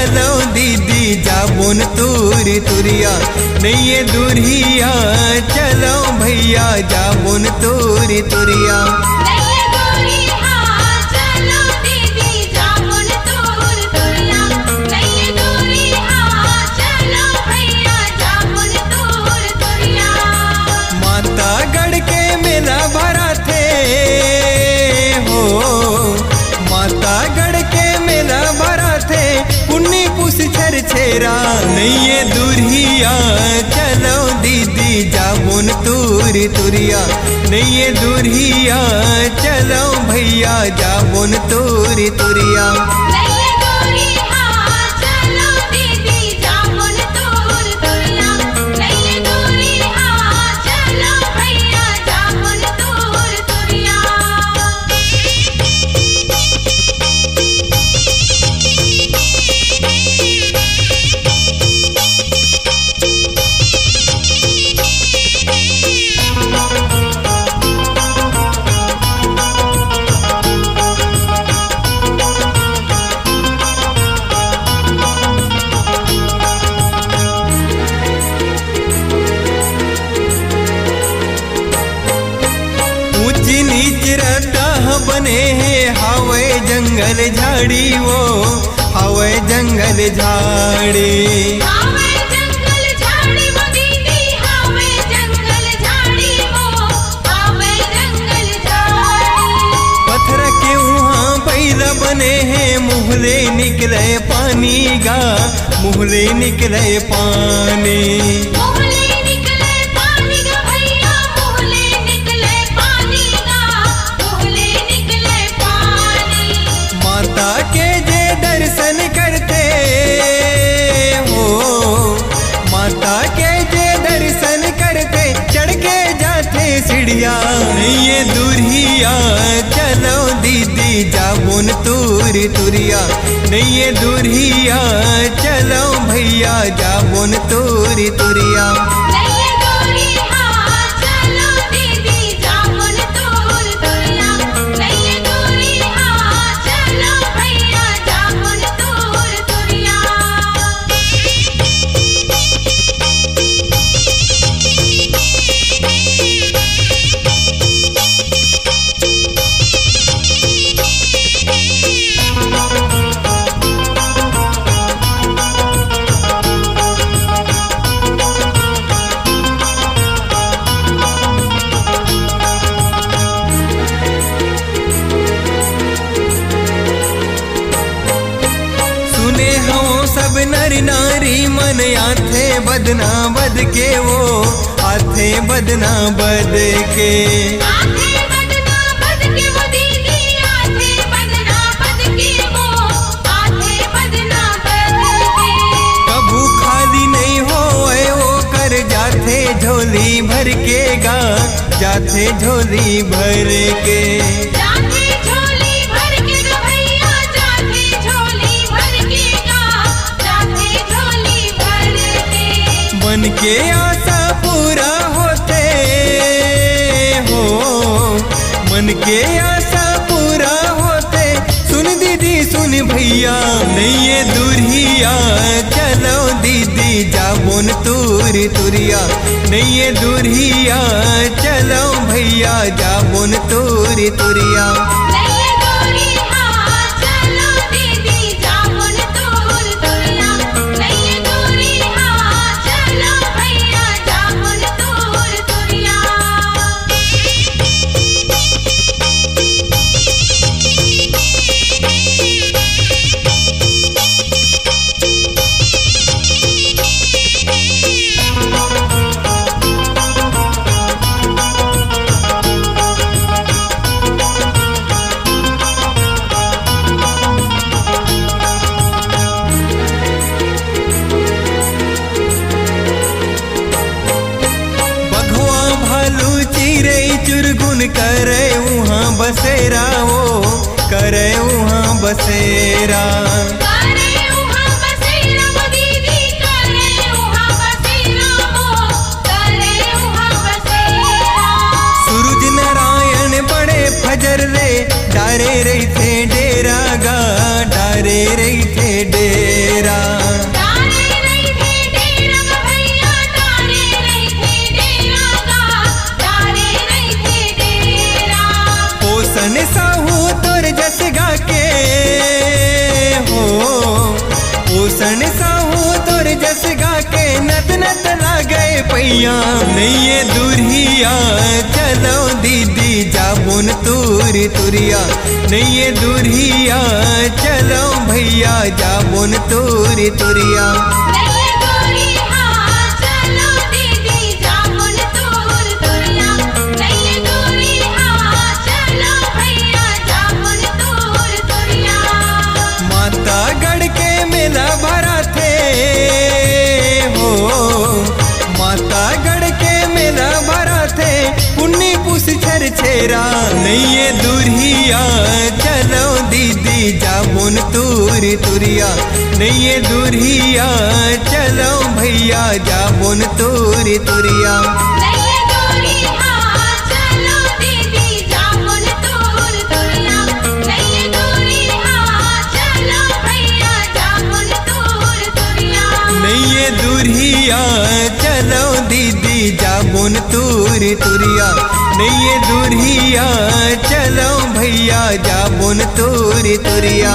चलो दीदी जाबुन तूरी तुरिया नहीं दूरिया चलो भैया जाबुन तूरी तुरिया मातागढ़ के मेला भरा थे हो मातागढ़ के मेला भरा थे पुन्नी पुस छर छेरा नहीं दूरिया चलो दीदी जाबुन तूरी तुरिया नहीं दूरिया चलो भैया जाबुन तूरी तुरिया नीच रद्दाह बने हैं हवे जंगल झाड़ी वो हवे जंगल झाड़ी पत्थर के वहाँ बैल बने हैं मुहले निकले पानी गा मुहले निकले पानी के जे दर्शन करते हो माता के जे दर्शन करते चढ़ के जाते सीढ़िया ये दूरिया चलो दीदी जाबुन तूरी तुरिया नहीं ये दूरिया चलो भैया जाबुन तूरी तुरिया सब नर नारी मन आथे बदना बद के वो आथे बदना बद के कभू खाली नहीं होए वो कर जाथे झोली भर के गा जाथे झोली भर के मन के आशा पूरा होते हो मन के आशा पूरा होते सुन दीदी सुन भैया नहीं ये दूरिया चलो दीदी जाबुन तूरी तुरिया नहीं ये दूरिया चलो भैया जाबुन तूरी तुरिया चुरगुन करे वहाँ बसेरा वो करे वहाँ बसेरा सूरज नारायण बड़े फजर रे डारे रही थे डेरा गा डारे रही थे डेरा भूषण साहू तोर जस गा के नत नत लागे पैया नैये दुरिया चलो दीदी जाबुन तूर तुरिया नैये दुरिया चलो भैया जाबुन तूर तुरिया गढ़ के मेला भरा थे हो माता गढ़ के मेला भरा थे पुन्नी पुस छर छेरा नैये दुरिया चलो दीदी जाबुन तूर तुरिया नैये दुरिया चलो भैया जाबुन तूर तुरिया नैये दुरिया चलो दीदी जाबुन तूर तुरिया नैये दुरिया चलो भैया जाबुन तूर तुरिया।